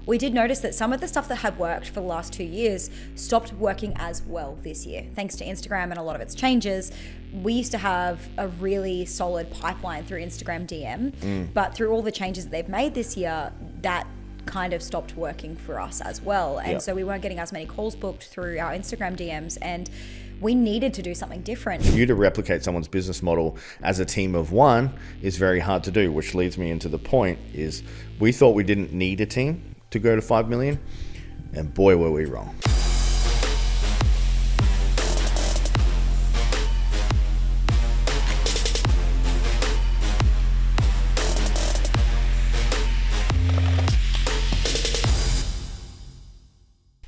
we did notice that some of the stuff that had worked for the last 2 years stopped working as well this year. Thanks to Instagram and a lot of its changes, we used to have a really solid pipeline through Instagram DM, but through all the changes that they've made this year, that kind of stopped working for us as well. And so we weren't getting as many calls booked through our Instagram DMs, and we needed to do something different. For you to replicate someone's business model as a team of one is very hard to do, which leads me into the point is we thought we didn't need a team to go to 5 million, and boy, were we wrong.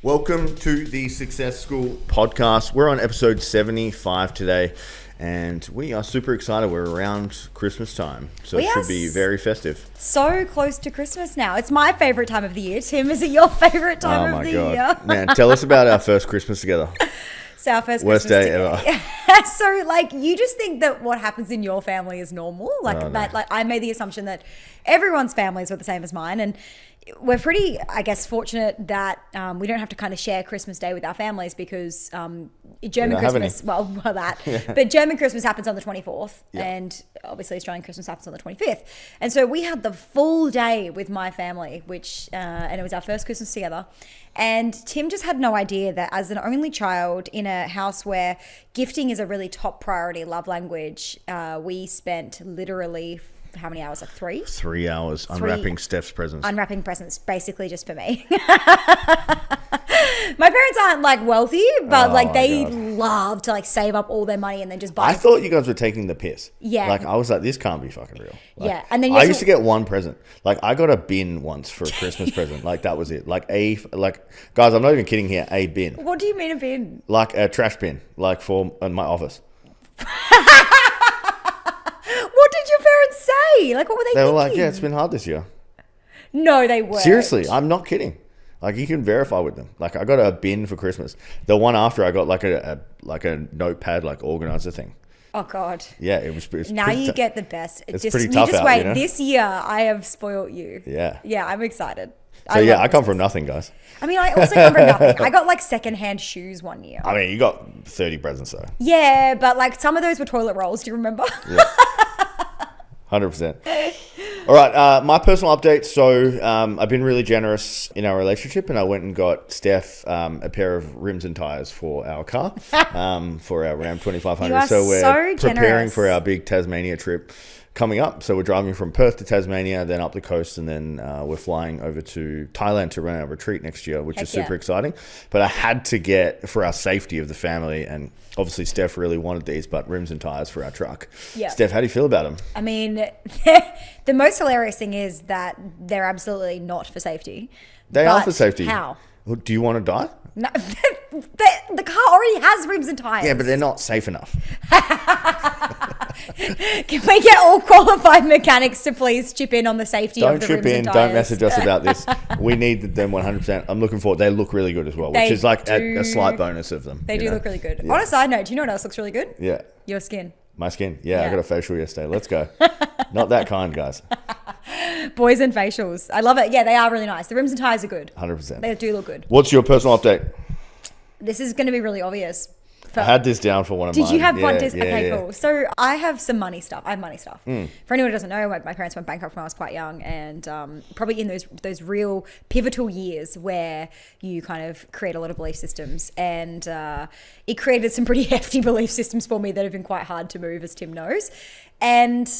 Welcome to the Success School podcast. We're on episode 75 today, and we are super excited. We're around Christmas time, so it should be very festive. So close to Christmas now. It's my favorite time of the year. Tim, is it your favorite time of the year? Man, tell us about our first Christmas together. So our first worst Christmas day ever. So like, you just think that what happens in your family is normal, like I made the assumption that everyone's families were the same as mine, and we're pretty, I guess, fortunate that we don't have to kind of share Christmas Day with our families because German Christmas, but German Christmas happens on the 24th, and obviously Australian Christmas happens on the 25th. And so we had the full day with my family, which, and it was our first Christmas together. And Tim just had no idea that as an only child in a house where gifting is a really top priority love language, we spent literally how many hours? Like 3? 3 hours unwrapping Steph's presents. Unwrapping presents, basically just for me. My parents aren't like wealthy, but they love to like save up all their money and then just buy. I thought you guys were taking the piss. Yeah. Like I was like, this can't be fucking real. Like, and then I used to get one present. Like I got a bin once for a Christmas present. Like that was it. Guys, I'm not even kidding here. A bin. What do you mean a bin? Like a trash bin, like for in my office. What did your parents say? Like, what were they thinking? They were like, yeah, it's been hard this year. No, they weren't. Seriously, I'm not kidding. Like, you can verify with them. Like, I got a bin for Christmas. The one after, I got like a notepad, like organizer thing. Oh God. Yeah, it was now you get the best. It's pretty tough just out, wait. you know? This year, I have spoiled you. Yeah. Yeah, I'm excited. So I come from nothing, guys. I mean, I also come from nothing. I got like secondhand shoes one year. I mean, you got 30 presents though. Yeah, but like some of those were toilet rolls. Do you remember? Yeah. 100%. All right, my personal update. So I've been really generous in our relationship, and I went and got Steph a pair of rims and tires for our car for our Ram 2500. So we're preparing for our big Tasmania trip coming up. So we're driving from Perth to Tasmania, then up the coast, and then we're flying over to Thailand to run our retreat next year, which is super exciting. But I had to get, for our safety of the family, and obviously Steph really wanted these, but rims and tires for our truck. Yeah. Steph, how do you feel about them? I mean, the most hilarious thing is that they're absolutely not for safety. They are for safety. How? Well, do you want to die? No, the car already has rims and tires. Yeah, but they're not safe enough. Can we get all qualified mechanics to please chip in on the safety of the rims and tires? Don't chip in. Don't message us about this. We need them 100%. I'm looking forward. They look really good as well, which is like a slight bonus of them. They do look really good. Yeah. On a side note, do you know what else looks really good? Yeah. Your skin. My skin. Yeah, I got a facial yesterday. Let's go. Not that kind, guys. Boys and facials. I love it. Yeah, they are really nice. The rims and tires are good. 100%. They do look good. What's your personal update? This is going to be really obvious. I had this down for one of mine. Did you have one? Okay, cool. So I have some money stuff. I have money stuff. For anyone who doesn't know, my parents went bankrupt when I was quite young, and probably in those real pivotal years where you kind of create a lot of belief systems, and it created some pretty hefty belief systems for me that have been quite hard to move, as Tim knows. And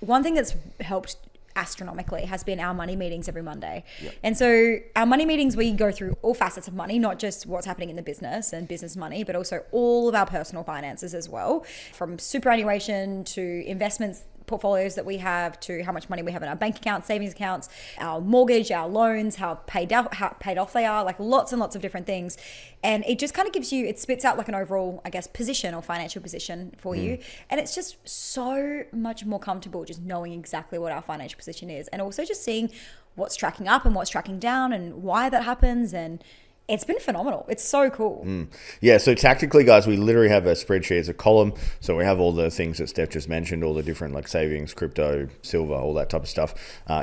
one thing that's helped astronomically has been our money meetings every Monday. Yep. And so our money meetings, we go through all facets of money, not just what's happening in the business and business money, but also all of our personal finances as well, from superannuation to investments, portfolios that we have, to how much money we have in our bank accounts, savings accounts, our mortgage, our loans, how paid off they are, like lots and lots of different things. And it just kind of gives you, it spits out like an overall, I guess, position or financial position for you. And it's just so much more comfortable just knowing exactly what our financial position is, and also just seeing what's tracking up and what's tracking down and why that happens. And It's been phenomenal. It's so cool. Yeah, so tactically, guys, we literally have a spreadsheet as a column. So we have all the things that Steph just mentioned, all the different like savings, crypto, silver, all that type of stuff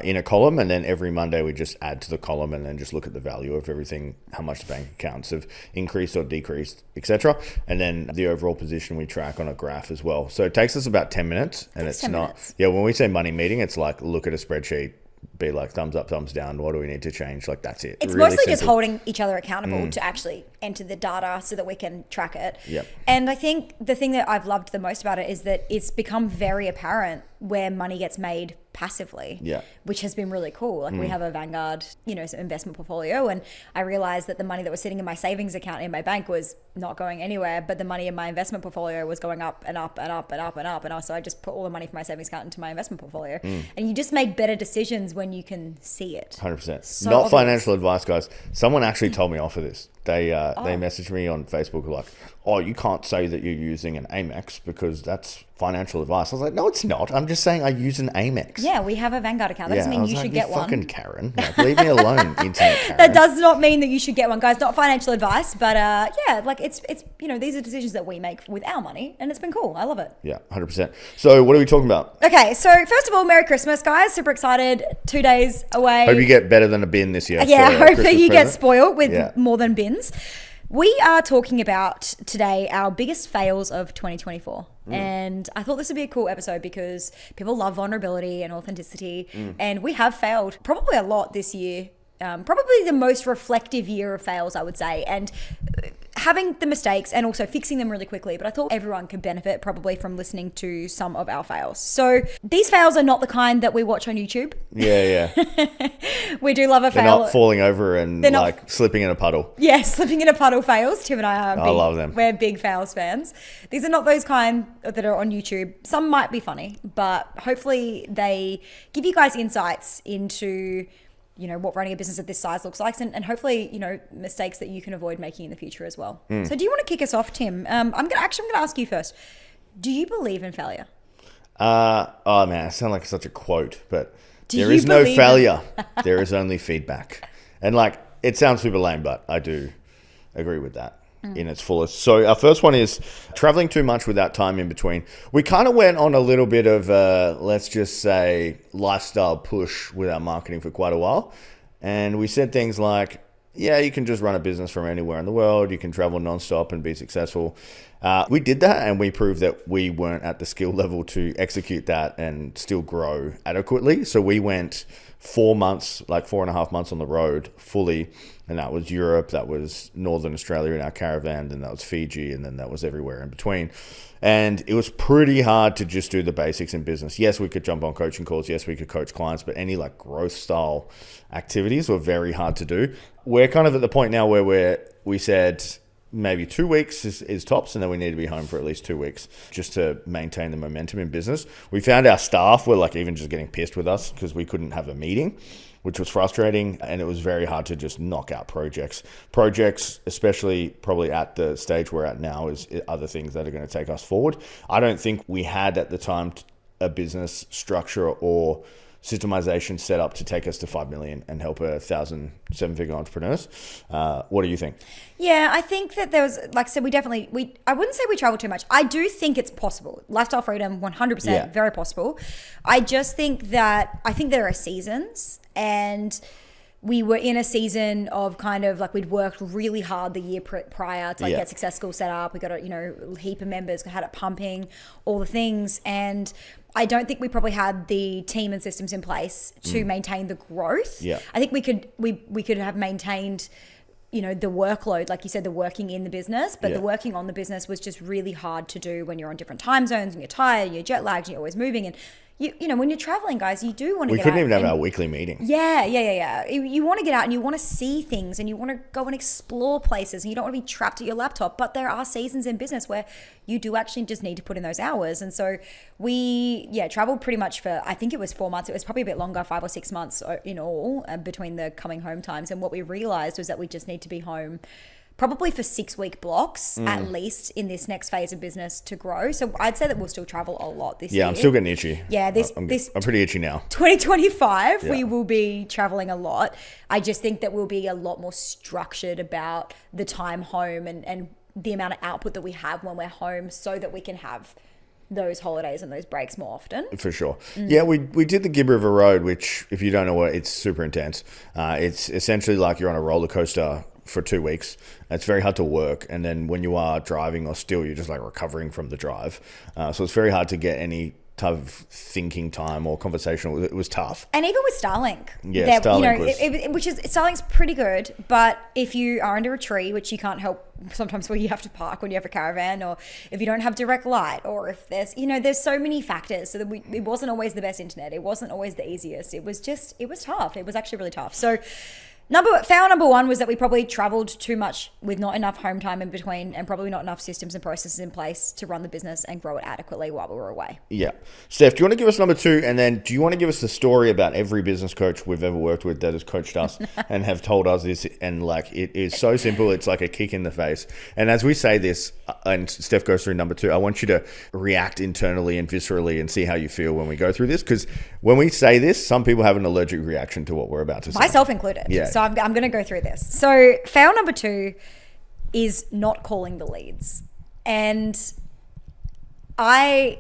in a column. And then every Monday we just add to the column and then just look at the value of everything, how much the bank accounts have increased or decreased, etc. And then the overall position we track on a graph as well. So it takes us about 10 minutes. And it's 10 not, minutes. yeah, when we say money meeting, it's like look at a spreadsheet, be like thumbs up, thumbs down. What do we need to change? Like that's it. It's really mostly just simple. holding each other accountable to actually enter the data so that we can track it. Yep. And I think the thing that I've loved the most about it is that it's become very apparent where money gets made passively, Yeah. which has been really cool. Like we have a Vanguard, investment portfolio, and I realized that the money that was sitting in my savings account in my bank was not going anywhere, but the money in my investment portfolio was going up and up and up and up and up. And also I just put all the money from my savings account into my investment portfolio. And you just make better decisions when you can see it. 100%. So Not obvious. financial advice, guys. Someone actually told me off of this. They messaged me on Facebook like, oh, you can't say that you're using an Amex because that's financial advice. I was like, no, it's not. I'm just saying I use an Amex. Yeah, we have a Vanguard account. That doesn't mean you should get one. Fucking Karen. Like, leave me alone, internet Karen. That does not mean that you should get one, guys. Not financial advice, but it's these are decisions that we make with our money, and it's been cool. I love it. Yeah, 100%. So what are we talking about? Okay, so first of all, Merry Christmas, guys. Super excited. 2 days away. Hope you get better than a bin this year. Yeah, for hope that Christmas you get present. spoiled with more than bins. We are talking about today our biggest fails of 2024. And I thought this would be a cool episode because people love vulnerability and authenticity. And we have failed probably a lot this year. Probably the most reflective year of fails, I would say. And having the mistakes and also fixing them really quickly. But I thought everyone could benefit probably from listening to some of our fails. So these fails are not the kind that we watch on YouTube. Yeah. We do love a They're fail. not falling over and like slipping in a puddle. Yeah, slipping in a puddle fails. Tim and I are I love them. We're big fails fans. These are not those kind that are on YouTube. Some might be funny, but hopefully they give you guys insights into what running a business of this size looks like, and hopefully, mistakes that you can avoid making in the future as well. So do you want to kick us off, Tim? I'm going to ask you first. Do you believe in failure? Oh man, I sound like such a quote, but Do there you is no believe failure. There is only feedback. And like, it sounds super lame, but I do agree with that in its fullest. So our first one is traveling too much without time in between. We kind of went on a little bit of let's just say lifestyle push with our marketing for quite a while. And we said things like, yeah, you can just run a business from anywhere in the world. You can travel nonstop and be successful. We did that, and we proved that we weren't at the skill level to execute that and still grow adequately. So we went 4 months, like 4.5 months on the road fully. And that was Europe, that was Northern Australia in our caravan, and that was Fiji, and then that was everywhere in between. And it was pretty hard to just do the basics in business. Yes, we could jump on coaching calls. Yes, we could coach clients, but any like growth style activities were very hard to do. We're kind of at the point now where we said maybe 2 weeks is tops, and then we need to be home for at least 2 weeks just to maintain the momentum in business. We found our staff were like even just getting pissed with us because we couldn't have a meeting, which was frustrating, and it was very hard to just knock out projects. Projects, especially probably at the stage we're at now, is other things that are going to take us forward. I don't think we had at the time a business structure or systemization set up to take us to 5 million and help 1,000 seven-figure entrepreneurs. What do you think? Yeah, I think that there was, like I said, I wouldn't say we travel too much. I do think it's possible. Lifestyle freedom, 100%, very possible. I just think that, there are seasons, and we were in a season of kind of like we'd worked really hard the year prior to get Success School set up. We got a heap of members, had it pumping, all the things. And I don't think we probably had the team and systems in place to maintain the growth. Yeah. I think we could have maintained, the workload, like you said, the working in the business, but the working on the business was just really hard to do when you're on different time zones and you're tired, you're jet lagged, and you're always moving. And when you're traveling, guys, you do want to get out. We couldn't even have our weekly meeting. Yeah. You want to get out and you want to see things and you want to go and explore places, and you don't want to be trapped at your laptop. But there are seasons in business where you do actually just need to put in those hours. And so we, traveled pretty much for, I think it was 4 months. It was probably a bit longer, 5 or 6 months in all, between the coming home times. And what we realized was that we just need to be home probably for 6-week blocks at least in this next phase of business to grow. So I'd say that we'll still travel a lot this year. Yeah, I'm still getting itchy. Yeah, I'm pretty itchy now. 2025, we will be traveling a lot. I just think that we'll be a lot more structured about the time home and the amount of output that we have when we're home so that we can have those holidays and those breaks more often. For sure. Yeah, we did the Gibb River Road, which, if you don't know what, it's super intense. It's essentially like you're on a roller coaster for 2 weeks. It's very hard to work. And then when you are driving or still, you're just like recovering from the drive. So it's very hard to get any type of thinking time or conversational. It was tough. And even with Starlink. Yeah, Starlink Starlink's pretty good, but if you are under a tree, which you can't help sometimes where you have to park when you have a caravan, or if you don't have direct light, or if there's so many factors, so that it wasn't always the best internet. It wasn't always the easiest. It was tough. It was actually really tough. So fail number one was that we probably traveled too much with not enough home time in between, and probably not enough systems and processes in place to run the business and grow it adequately while we were away. Yeah. Steph, do you want to give us number two? And then do you want to give us the story about every business coach we've ever worked with that has coached us and have told us this? And like, it is so simple. It's like a kick in the face. And as we say this, and Steph goes through number two, I want you to react internally and viscerally and see how you feel when we go through this. Because when we say this, some people have an allergic reaction to what we're about to say. Myself included. Yeah. So I'm going to go through this. So fail number two is not calling the leads. And I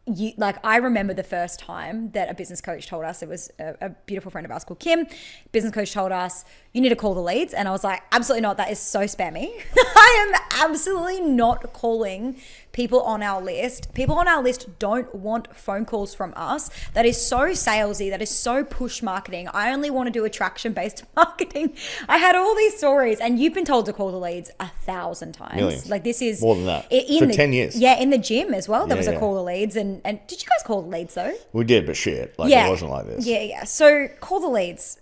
remember the first time that a business coach told us, it was a beautiful friend of ours called Kim. Business coach told us, you need to call the leads. And I was like, absolutely not. That is so spammy. I am absolutely not calling people on our list. People on our list don't want phone calls from us. That is so salesy. That is so push marketing. I only want to do attraction-based marketing. I had all these stories, and you've been told to call the leads 1,000 times. Millions. Like, this is more than that. For 10 years. Yeah, in the gym as well. There was a call the leads. And did you guys call the leads though? We did, but shit. Like, it wasn't like this. Yeah. So call the leads.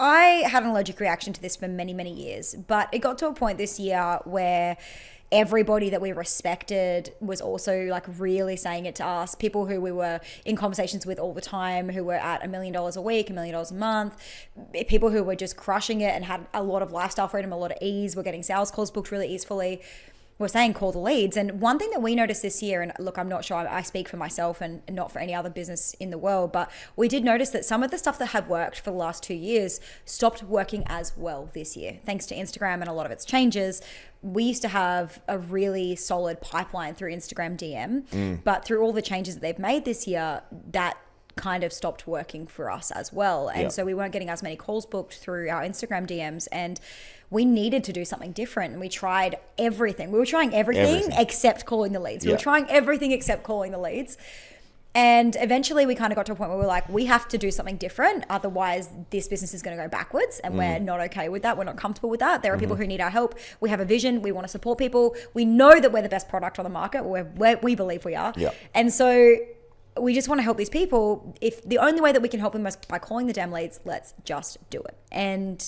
I had an allergic reaction to this for many, many years, but it got to a point this year where everybody that we respected was also like really saying it to us. People who we were in conversations with all the time, who were at $1 million a week, $1 million a month, people who were just crushing it and had a lot of lifestyle freedom, a lot of ease, were getting sales calls booked really easily. We're saying call the leads. And one thing that we noticed this year, and look, I'm not sure, I speak for myself and not for any other business in the world, but we did notice that some of the stuff that had worked for the last 2 years stopped working as well this year. Thanks to Instagram and a lot of its changes. We used to have a really solid pipeline through Instagram DM, but through all the changes that they've made this year, that kind of stopped working for us as well. And so we weren't getting as many calls booked through our Instagram DMs, and we needed to do something different. And we tried everything. We were trying everything except calling the leads. We were trying everything except calling the leads. And eventually we kind of got to a point where we were like, we have to do something different. Otherwise this business is going to go backwards, and we're not okay with that. We're not comfortable with that. There are people who need our help. We have a vision. We want to support people. We know that we're the best product on the market. We believe we are. And so we just want to help these people. If the only way that we can help them is by calling the damn leads, let's just do it. And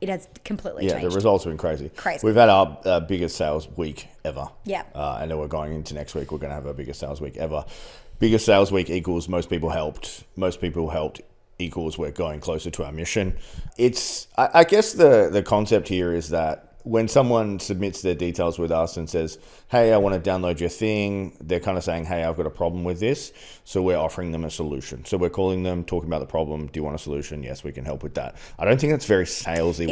it has completely changed. The results have been crazy. We've had our biggest sales week ever. And then we're going into next week. We're going to have our biggest sales week ever. Biggest sales week equals most people helped. Most people helped equals we're going closer to our mission. I guess the concept here is that when someone submits their details with us and says, hey, I want to download your thing, they're kind of saying, hey, I've got a problem with this. So we're offering them a solution. So we're calling them, talking about the problem. Do you want a solution? Yes, we can help with that. I don't think that's very salesy.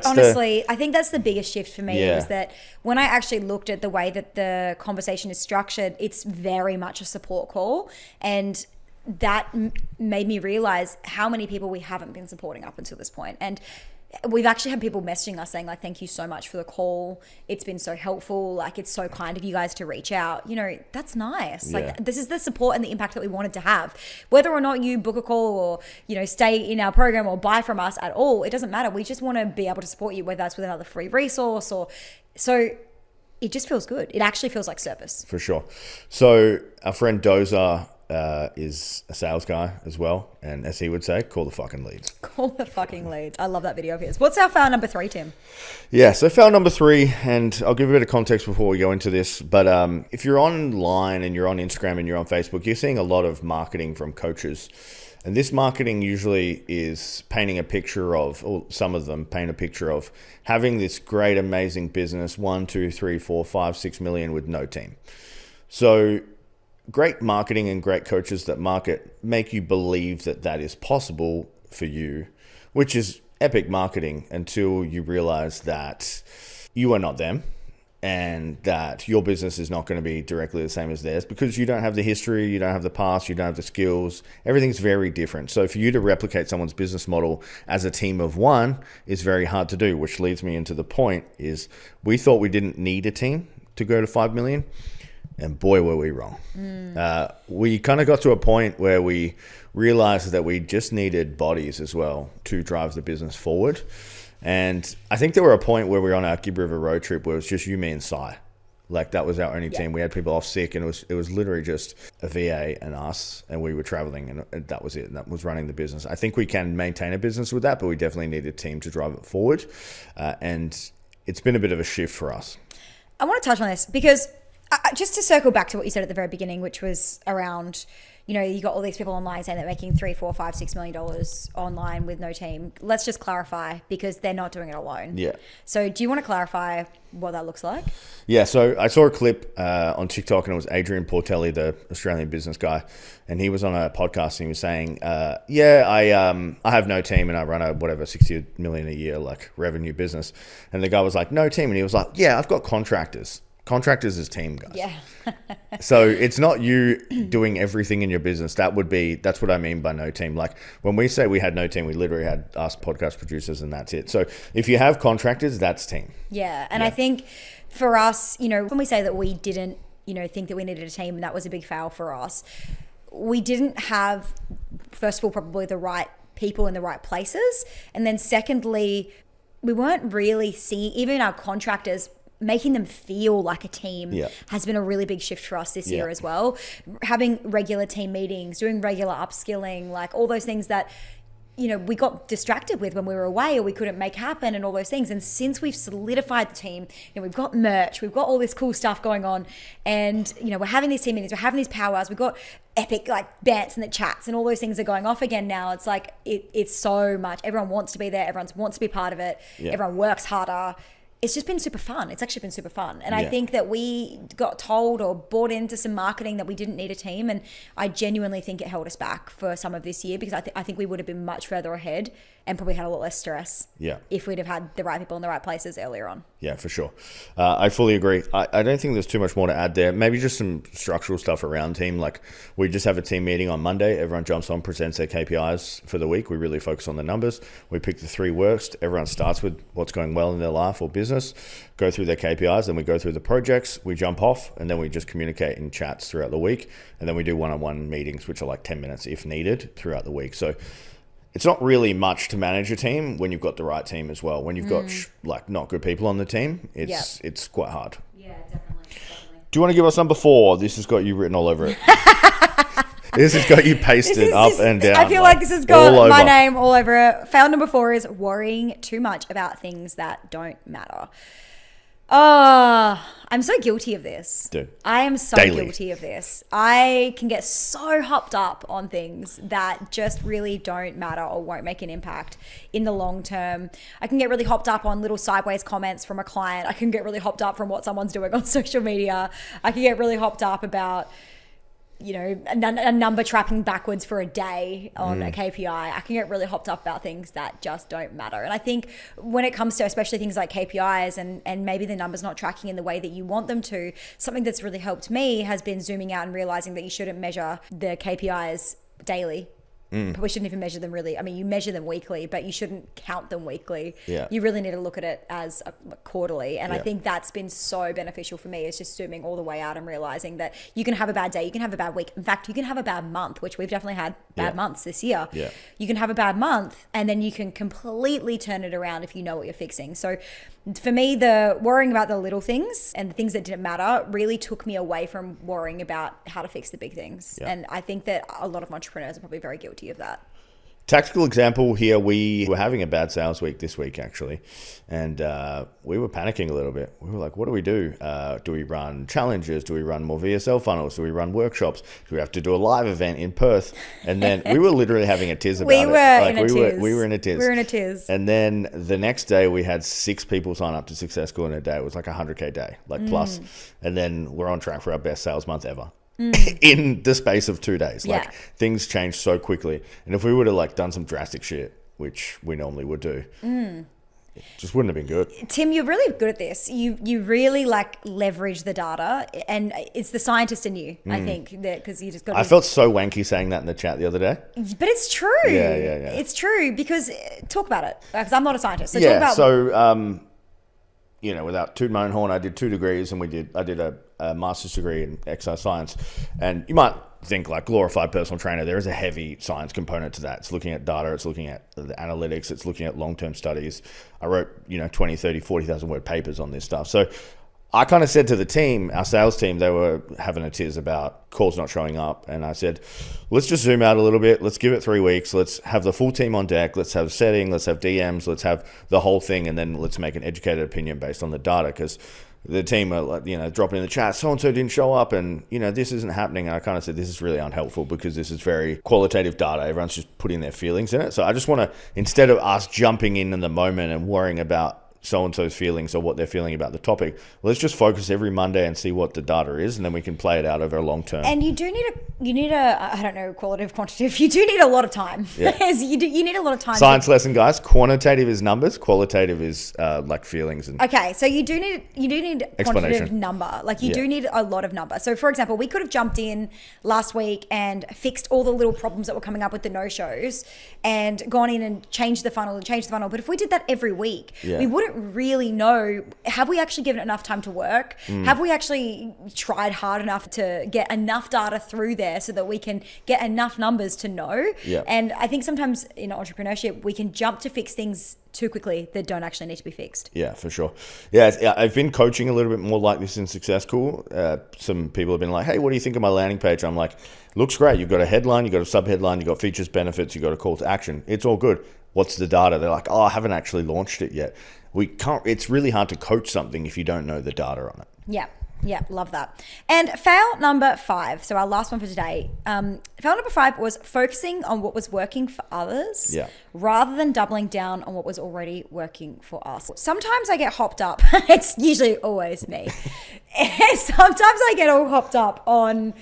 Honestly, I think that's the biggest shift for me is that when I actually looked at the way that the conversation is structured, it's very much a support call. And that made me realize how many people we haven't been supporting up until this point. And we've actually had people messaging us saying like, thank you so much for the call. It's been so helpful. Like, it's so kind of you guys to reach out. You know, that's nice. Like, this is the support and the impact that we wanted to have. Whether or not you book a call or, you know, stay in our program or buy from us at all, it doesn't matter. We just want to be able to support you, whether that's with another free resource or so. It just feels good. It actually feels like service. For sure. So our friend Dozer is a sales guy as well. And as he would say, call the fucking leads. Call the fucking leads. I love that video of his. What's our fail number 3, Tim? Yeah, so fail number 3, and I'll give a bit of context before we go into this. But if you're online and you're on Instagram and you're on Facebook, you're seeing a lot of marketing from coaches. And this marketing usually is painting a picture of, or some of them paint a picture of, having this great, amazing business, 1, 2, 3, 4, 5, 6 million with no team. So great marketing and great coaches that market make you believe that that is possible for you, which is epic marketing until you realize that you are not them. And that your business is not going to be directly the same as theirs because you don't have the history, you don't have the past, you don't have the skills. Everything's very different. So for you to replicate someone's business model as a team of one is very hard to do, which leads me into the point is we thought we didn't need a team to go to 5 million. And boy, were we wrong. We kind of got to a point where we realized that we just needed bodies as well to drive the business forward. And I think there were a point where we were on our Gib River road trip where it was just you, me, and Sai. Like that was our only team. We had people off sick, and it was literally just a VA and us, and we were traveling, and that was it. And that was running the business. I think we can maintain a business with that, but we definitely need a team to drive it forward. And it's been a bit of a shift for us. I want to touch on this because just to circle back to what you said at the very beginning, which was around, you know, you got all these people online saying they're making $3, $4, $5, $6 million online with no team. Let's just clarify because they're not doing it alone. Yeah. So do you want to clarify what that looks like? Yeah. So I saw a clip on TikTok, and it was Adrian Portelli, the Australian business guy, and he was on a podcast and he was saying, I have no team and I run a whatever 60 million a year like revenue business. And the guy was like, no team, and he was like, yeah, I've got contractors. Contractors is team, guys. Yeah. So it's not you doing everything in your business. That's what I mean by no team. Like when we say we had no team, we literally had us podcast producers and that's it. So if you have contractors, that's team. Yeah. And I think for us, you know, when we say that we didn't, you know, think that we needed a team and that was a big fail for us, we didn't have, first of all, probably the right people in the right places. And then secondly, we weren't really seeing, even our contractors, making them feel like a team has been a really big shift for us this year as well. Having regular team meetings, doing regular upskilling, like all those things that, you know, we got distracted with when we were away or we couldn't make happen and all those things. And since we've solidified the team, you know, we've got merch, we've got all this cool stuff going on, and, you know, we're having these team meetings, we're having these powwows, we've got epic like bants and the chats and all those things are going off again now. It's like, it's so much. Everyone wants to be there. Everyone wants to be part of it. Everyone works harder. It's just been super fun. It's actually been super fun. And I think that we got told or bought into some marketing that we didn't need a team. And I genuinely think it held us back for some of this year because I think we would have been much further ahead and probably had a lot less stress if we'd have had the right people in the right places earlier on. Yeah, for sure. I fully agree. I don't think there's too much more to add there. Maybe just some structural stuff around team. Like we just have a team meeting on Monday. Everyone jumps on, presents their KPIs for the week. We really focus on the numbers. We pick the 3 worst. Everyone starts with what's going well in their life or business, go through their KPIs, then we go through the projects, we jump off, and then we just communicate in chats throughout the week. And then we do one-on-one meetings, which are like 10 minutes if needed throughout the week. So it's not really much to manage a team when you've got the right team as well. When you've got like not good people on the team, it's quite hard. Yeah, definitely. Do you want to give us number 4? This has got you written all over it. This has got you pasted up and down. I feel like this has got my name all over it. Fail number 4 is worrying too much about things that don't matter. I'm so guilty of this. Dude, I am so guilty of this. I can get so hopped up on things that just really don't matter or won't make an impact in the long term. I can get really hopped up on little sideways comments from a client. I can get really hopped up from what someone's doing on social media. I can get really hopped up about, you know, a number tracking backwards for a day on a KPI. I can get really hopped up about things that just don't matter. And I think when it comes to especially things like KPIs and maybe the numbers not tracking in the way that you want them to, something that's really helped me has been zooming out and realizing that you shouldn't measure the KPIs daily. Probably shouldn't even measure them really. I mean, you measure them weekly, but you shouldn't count them weekly. Yeah. You really need to look at it as quarterly. And I think that's been so beneficial for me, is just zooming all the way out and realizing that you can have a bad day, you can have a bad week. In fact, you can have a bad month, which we've definitely had bad months this year. Yeah. You can have a bad month and then you can completely turn it around if you know what you're fixing. So for me, the worrying about the little things and the things that didn't matter really took me away from worrying about how to fix the big things. Yeah. And I think that a lot of entrepreneurs are probably very guilty of that. Tactical example here, we were having a bad sales week this week, actually, and we were panicking a little bit. We were like, what do we do? Do we run challenges? Do we run more VSL funnels? Do we run workshops? Do we have to do a live event in Perth? And then we were literally having a tiz about it. We were in a tiz. We were in a tiz. And then the next day, we had 6 people sign up to Success School in a day. It was like a 100K day, like plus. And then we're on track for our best sales month ever. In the space of 2 days. Like things change so quickly. And if we would have like done some drastic shit, which we normally would do, it just wouldn't have been good. Tim, you're really good at this. You really like leverage the data, and it's the scientist in you, I think, that because you just got. I felt so wanky saying that in the chat the other day. But it's true. Yeah. It's true because talk about it, because I'm not a scientist. So yeah. Talk about So without tooting my own horn, I did 2 degrees, and I did a master's degree in exercise science. And you might think like glorified personal trainer, there is a heavy science component to that. It's looking at data, it's looking at the analytics, it's looking at long-term studies. I wrote, 20, 30, 40,000 word papers on this stuff. So I kind of said to the team, our sales team, they were having a tiz about calls not showing up. And I said, let's just zoom out a little bit. Let's give it 3 weeks. Let's have the full team on deck. Let's have setting. Let's have DMs. Let's have the whole thing. And then let's make an educated opinion based on the data. Because the team are like, dropping in the chat, so-and-so didn't show up and, this isn't happening. And I kind of said, this is really unhelpful because this is very qualitative data. Everyone's just putting their feelings in it. So I just want to, instead of us jumping in the moment and worrying about so-and-so's feelings or what they're feeling about the topic, let's just focus every Monday and see what the data is, and then we can play it out over a long term. And you need a I don't know, qualitative, quantitative. You do need a lot of time. Yeah. you need a lot of time. Science lesson, guys. Quantitative is numbers. Qualitative is like feelings. And okay, so you do need quantitative number. Like you do need a lot of number. So for example, we could have jumped in last week and fixed all the little problems that were coming up with the no-shows and gone in and changed the funnel. But if we did that every week, we wouldn't really know, have we actually given it enough time to work? Have we actually tried hard enough to get enough data through there so that we can get enough numbers to know? And I think sometimes in entrepreneurship we can jump to fix things too quickly that don't actually need to be fixed. Yeah, for sure. Yeah, I've been coaching a little bit more like this in Success School. Some people have been like, hey, what do you think of my landing page? I'm like, looks great. You've got a headline, you've got a sub-headline, you've got features, benefits, you've got a call to action. It's all good. What's the data? They're like, oh, I haven't actually launched it yet. It's really hard to coach something if you don't know the data on it. Yeah, love that. And fail number 5, so our last one for today. Fail number 5 was focusing on what was working for others rather than doubling down on what was already working for us. Sometimes I get hopped up. It's usually always me. Sometimes I get all hopped up on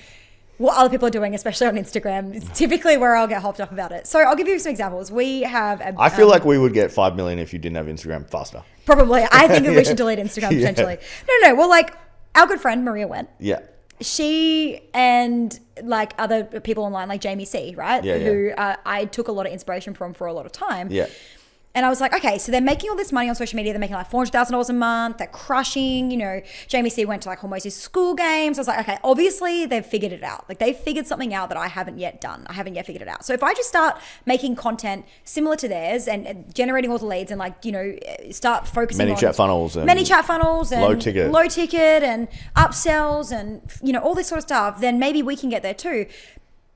what other people are doing, especially on Instagram. It's typically where I'll get hopped up about it. So I'll give you some examples. We have I feel like we would get 5 million if you didn't have Instagram faster. Probably. I think that we should delete Instagram potentially. No. Well, like our good friend Maria went. Yeah. She and like other people online, like Jamie C, right? Who I took a lot of inspiration from for a lot of time. Yeah. And I was like, okay, so they're making all this money on social media. They're making like $400,000 a month. They're crushing, Jamie C went to like almost his school games. I was like, okay, obviously they've figured it out. Like they've figured something out that I haven't yet done. I haven't yet figured it out. So if I just start making content similar to theirs and generating all the leads and like, start focusing on many chat funnels and low ticket and upsells and, all this sort of stuff, then maybe we can get there too.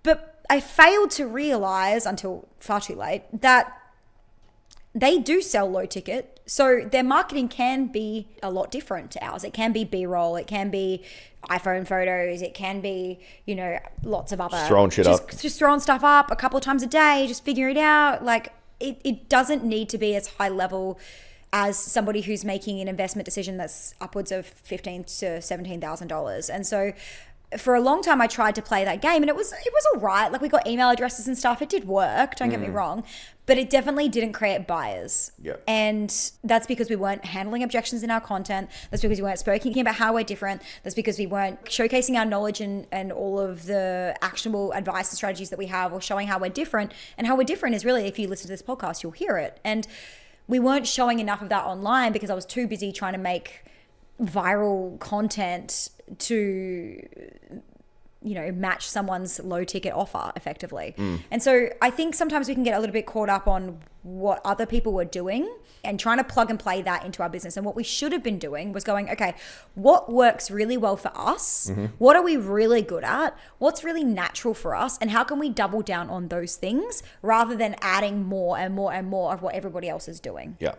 But I failed to realize until far too late that they do sell low ticket. So their marketing can be a lot different to ours. It can be B-roll. It can be iPhone photos. It can be, lots of other... Just throwing stuff up a couple of times a day, just figuring it out. Like it doesn't need to be as high level as somebody who's making an investment decision that's upwards of $15,000 to $17,000. And so for a long time I tried to play that game and it was all right. Like we got email addresses and stuff. It did work, don't get me wrong, but it definitely didn't create buyers. Yeah. And that's because we weren't handling objections in our content. That's because we weren't speaking about how we're different. That's because we weren't showcasing our knowledge and all of the actionable advice and strategies that we have, or showing how we're different. And how we're different is really, if you listen to this podcast, you'll hear it. And we weren't showing enough of that online because I was too busy trying to make viral content to match someone's low ticket offer effectively. And so I think sometimes we can get a little bit caught up on what other people were doing and trying to plug and play that into our business. And what we should have been doing was going, okay, what works really well for us? What are we really good at? What's really natural for us? And how can we double down on those things rather than adding more and more and more of what everybody else is doing? Yeah.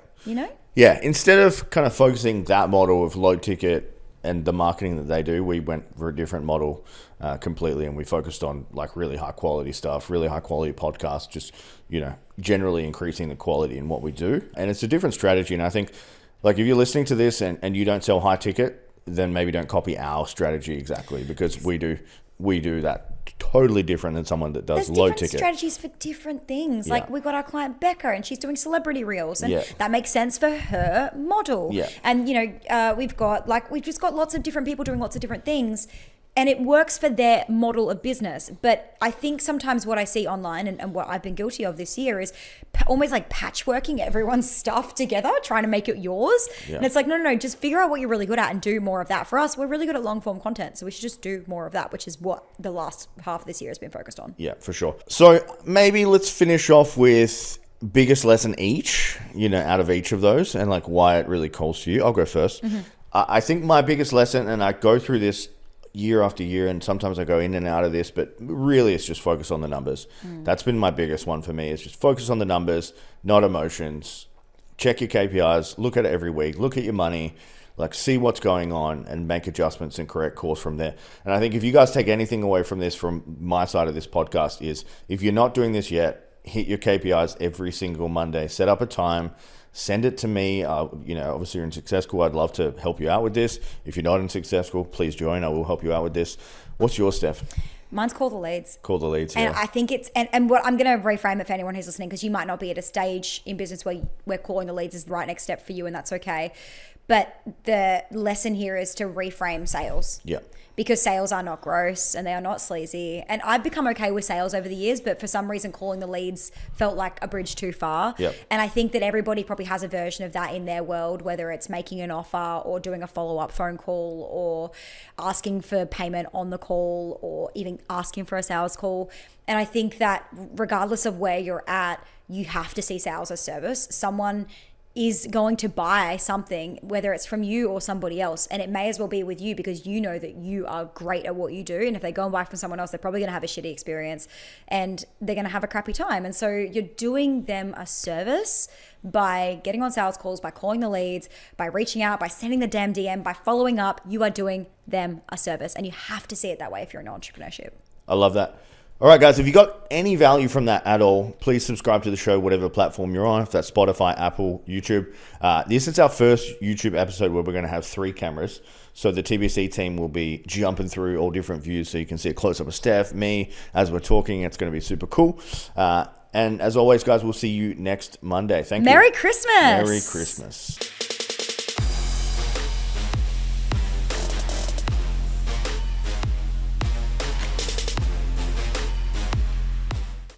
Yeah. Instead of kind of focusing that model of low ticket and the marketing that they do, we went for a different model completely, and we focused on like really high quality stuff, really high quality podcasts, just, generally increasing the quality in what we do. And it's a different strategy. And I think like if you're listening to this and you don't sell high ticket, then maybe don't copy our strategy exactly, because we do that totally different than someone that does low ticket. There's different strategies for different things. Like we've got our client Becca, and she's doing celebrity reels, and that makes sense for her model. And we've just got lots of different people doing lots of different things, and it works for their model of business. But I think sometimes what I see online and what I've been guilty of this year is almost like patchworking everyone's stuff together, trying to make it yours. And it's like, no, just figure out what you're really good at and do more of that. For us, we're really good at long form content, so we should just do more of that, which is what the last half of this year has been focused on. Yeah, for sure. So maybe let's finish off with biggest lesson each, out of each of those, and like why it really calls to you. I'll go first. I think my biggest lesson, and I go through this year after year, and sometimes I go in and out of this, but really it's just focus on the numbers. That's been my biggest one for me, is just focus on the numbers, not emotions. Check your KPIs, look at it every week, look at your money, like see what's going on and make adjustments and correct course from there. And I think if you guys take anything away from this, from my side of this podcast, is if you're not doing this yet, hit your KPIs every single Monday, set up a time, send it to me. Obviously you're in Success School. I'd love to help you out with this. If you're not in Success School, please join. I will help you out with this. What's yours, Steph? Mine's call the leads. Call the leads, And I think it's, and what I'm going to reframe it for anyone who's listening, because you might not be at a stage in business where calling the leads is the right next step for you, and that's okay. But the lesson here is to reframe sales. Because sales are not gross and they are not sleazy. And I've become okay with sales over the years, but for some reason calling the leads felt like a bridge too far. And I think that everybody probably has a version of that in their world, whether it's making an offer or doing a follow-up phone call or asking for payment on the call or even asking for a sales call. And I think that regardless of where you're at, you have to see sales as service. Someone is going to buy something, whether it's from you or somebody else. And it may as well be with you, because you know that you are great at what you do. And if they go and buy from someone else, they're probably going to have a shitty experience and they're going to have a crappy time. And so you're doing them a service by getting on sales calls, by calling the leads, by reaching out, by sending the damn DM, by following up. You are doing them a service, and you have to see it that way if you're in entrepreneurship. I love that. All right, guys, if you got any value from that at all, please subscribe to the show, whatever platform you're on, if that's Spotify, Apple, YouTube. This is our first YouTube episode where we're going to have 3 cameras. So the TBC team will be jumping through all different views, so you can see a close-up of Steph, me, as we're talking. It's going to be super cool. And as always, guys, we'll see you next Monday. Thank you. Merry Christmas. Merry Christmas.